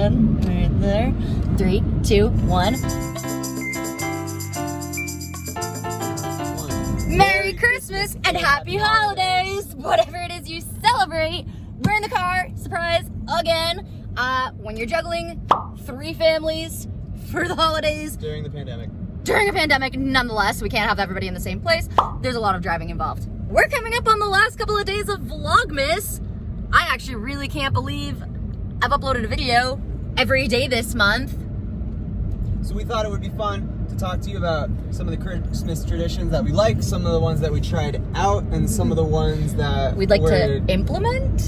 again. Right there. 3, 2, 1. Merry Christmas and Happy Holidays! Whatever it is you celebrate, we're in the car, surprise, again. When you're juggling 3 families for the holidays. During the pandemic, Nonetheless, we can't have everybody in the same place. There's a lot of driving involved. We're coming up on the last couple of days of Vlogmas. I actually really can't believe I've uploaded a video every day this month. So we thought it would be fun to talk to you about some of the Christmas traditions that we like, some of the ones that we tried out, and some of the ones that we'd like to implement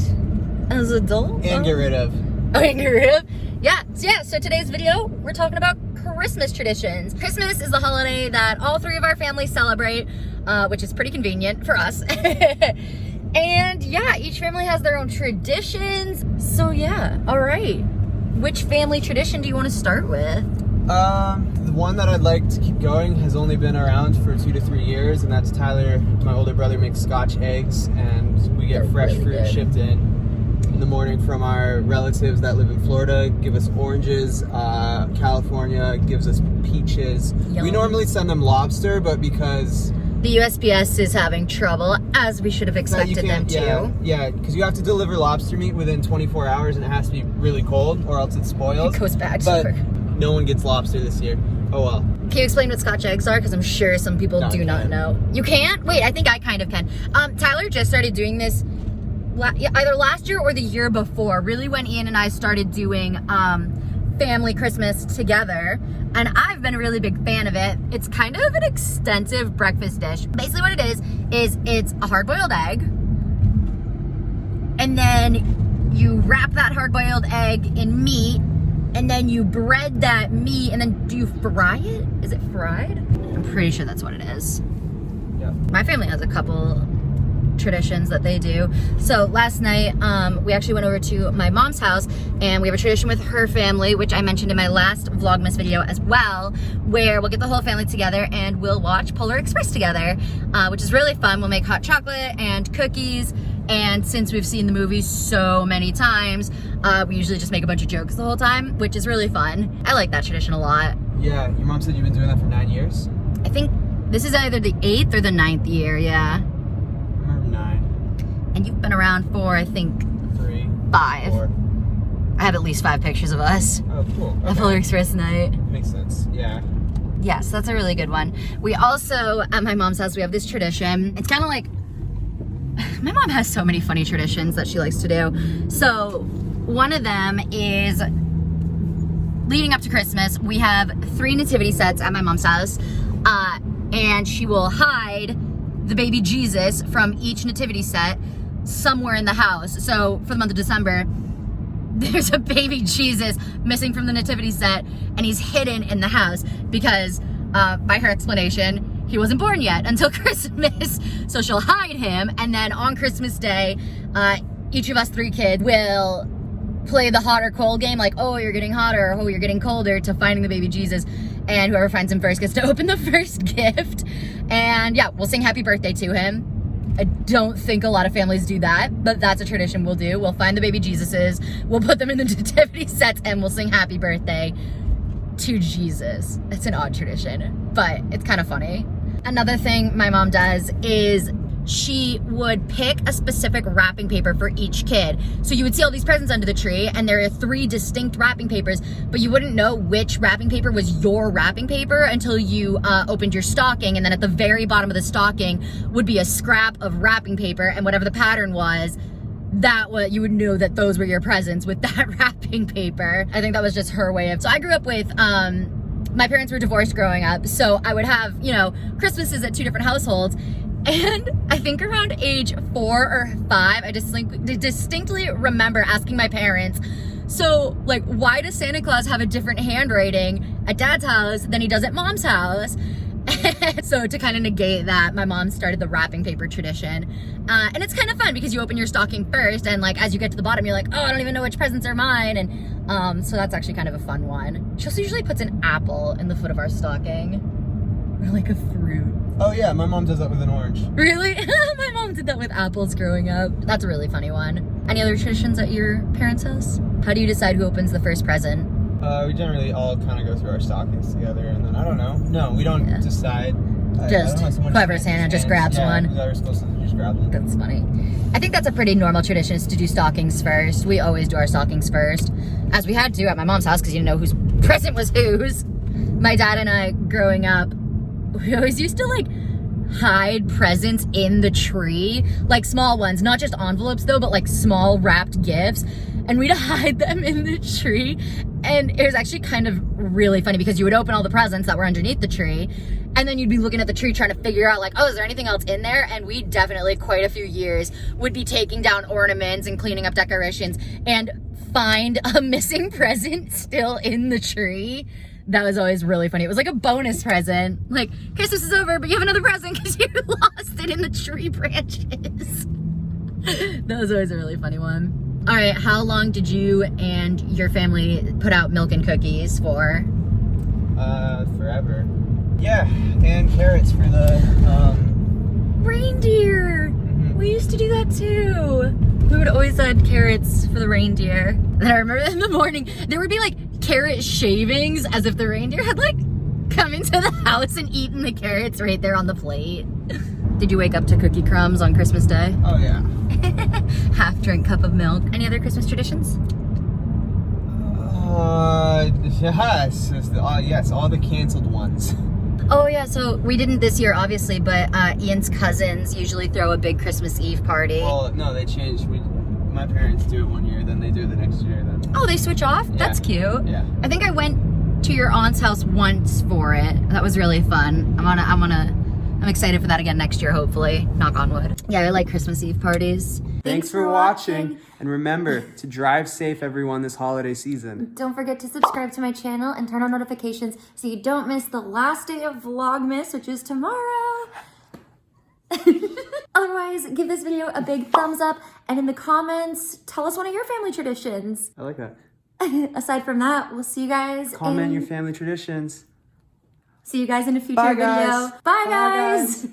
as adults. And get rid of. Oh, and get rid of? Yeah, so today's video, we're talking about Christmas traditions. Christmas is the holiday that all 3 of our families celebrate, which is pretty convenient for us. And yeah, each family has their own traditions. So yeah, all right. Which family tradition do you want to start with? The one that I'd like to keep going has only been around for 2 to 3 years, and that's Tyler, my older brother, makes Scotch eggs, and we get fresh fruit shipped in the morning from our relatives that live in Florida, give us oranges. California gives us peaches. Yum. We normally send them lobster, but because the USPS is having trouble, as we should have expected them to. Yeah, because you have to deliver lobster meat within 24 hours, and it has to be really cold, or else it spoils. It goes bad. But no one gets lobster this year. Oh well. Can you explain what Scotch eggs are? Because I'm sure some people do not know. You can't? Wait, I think I kind of can. Tyler just started doing this either last year or the year before. Really when Ian and I started doing family Christmas together. And I've been a really big fan of it. It's kind of an extensive breakfast dish. Basically what it is it's a hard-boiled egg. And then you wrap that hard-boiled egg in meat. And then you bread that meat. And then do you fry it? Is it fried? I'm pretty sure that's what it is. Yeah. My family has a couple traditions that they do. So last night we actually went over to my mom's house, and we have a tradition with her family, which I mentioned in my last Vlogmas video as well, where we'll get the whole family together and we'll watch Polar Express together, which is really fun. We'll make hot chocolate and cookies, and since we've seen the movie so many times, we usually just make a bunch of jokes the whole time, which is really fun. I like that tradition a lot. Yeah, your mom said you've been doing that for 9 years? I think this is either the 8th or the 9th year, yeah. And you've been around for, I think, 5. 4. I have at least 5 pictures of us. Oh, cool. Okay. At Polar Express night. Makes sense, yeah. Yes, that's a really good one. We also, at my mom's house, we have this tradition. It's kind of like, my mom has so many funny traditions that she likes to do. So, one of them is, leading up to Christmas, we have 3 nativity sets at my mom's house. And she will hide the baby Jesus from each nativity set somewhere in the house. So for the month of December, there's a baby Jesus missing from the nativity set, and he's hidden in the house because, by her explanation, he wasn't born yet until Christmas. So she'll hide him, and then on Christmas Day, each of us 3 kids will play the hot or cold game, like, oh, you're getting hotter, or oh, you're getting colder, to finding the baby Jesus, and whoever finds him first gets to open the first gift. And yeah, we'll sing happy birthday to him. I don't think a lot of families do that, but that's a tradition we'll do. We'll find the baby Jesuses, we'll put them in the nativity sets, and we'll sing happy birthday to Jesus. It's an odd tradition, but it's kind of funny. Another thing my mom does is she would pick a specific wrapping paper for each kid. So you would see all these presents under the tree, and there are 3 distinct wrapping papers, but you wouldn't know which wrapping paper was your wrapping paper until you opened your stocking, and then at the very bottom of the stocking would be a scrap of wrapping paper, and whatever the pattern was, you would know that those were your presents with that wrapping paper. I think that was just her way of, so I grew up with, my parents were divorced growing up, so I would have, Christmases at 2 different households. And I think around age 4 or 5, I distinctly remember asking my parents, so, like, why does Santa Claus have a different handwriting at Dad's house than he does at Mom's house? So to kind of negate that, my mom started the wrapping paper tradition. And it's kind of fun because you open your stocking first, and like as you get to the bottom, you're like, oh, I don't even know which presents are mine. And so that's actually kind of a fun one. She also usually puts an apple in the foot of our stocking, or like a fruit. Oh yeah, my mom does that with an orange. Really? My mom did that with apples growing up. That's a really funny one. Any other traditions at your parents' house? How do you decide who opens the first present? We generally all kind of go through our stockings together, and then I don't know. No, we don't decide. Just I don't know, whoever Santa just grabs one. Whoever's closest to just grab one. That's funny. I think that's a pretty normal tradition, is to do stockings first. We always do our stockings first, as we had to at my mom's house because you didn't know whose present was whose. My dad and I, growing up, we always used to like hide presents in the tree, like small ones, not just envelopes though, but like small wrapped gifts, and we'd hide them in the tree. And it was actually kind of really funny because you would open all the presents that were underneath the tree, and then you'd be looking at the tree trying to figure out like, oh, is there anything else in there? And we definitely, quite a few years, would be taking down ornaments and cleaning up decorations and find a missing present still in the tree. That was always really funny. It was like a bonus present. Like, Christmas is over, but you have another present because you lost it in the tree branches. That was always a really funny one. All right, how long did you and your family put out milk and cookies for? Forever. Yeah, and carrots for the, reindeer. We used to do that too. We would always add carrots for the reindeer. And I remember in the morning, there would be like carrot shavings as if the reindeer had like come into the house and eaten the carrots right there on the plate. Did you wake up to cookie crumbs on Christmas Day? Oh yeah. Half drink cup of milk. Any other Christmas traditions? Yes. Yes, all the canceled ones. Oh yeah, so we didn't this year obviously, but Ian's cousins usually throw a big Christmas Eve party. Well, no, they changed. My parents do it one year, then they do it the next year. Then. Oh, they switch off? Yeah. That's cute. Yeah. I think I went to your aunt's house once for it. That was really fun. I'm excited for that again next year, hopefully. Knock on wood. Yeah, I like Christmas Eve parties. Thanks for watching. And remember to drive safe, everyone, this holiday season. Don't forget to subscribe to my channel and turn on notifications so you don't miss the last day of Vlogmas, which is tomorrow. Otherwise, give this video a big thumbs up, and in the comments, tell us one of your family traditions. I like that. Aside from that, we'll see you guys Comment your family traditions. See you guys in a future Bye, video. guys. Bye, Bye, guys. guys.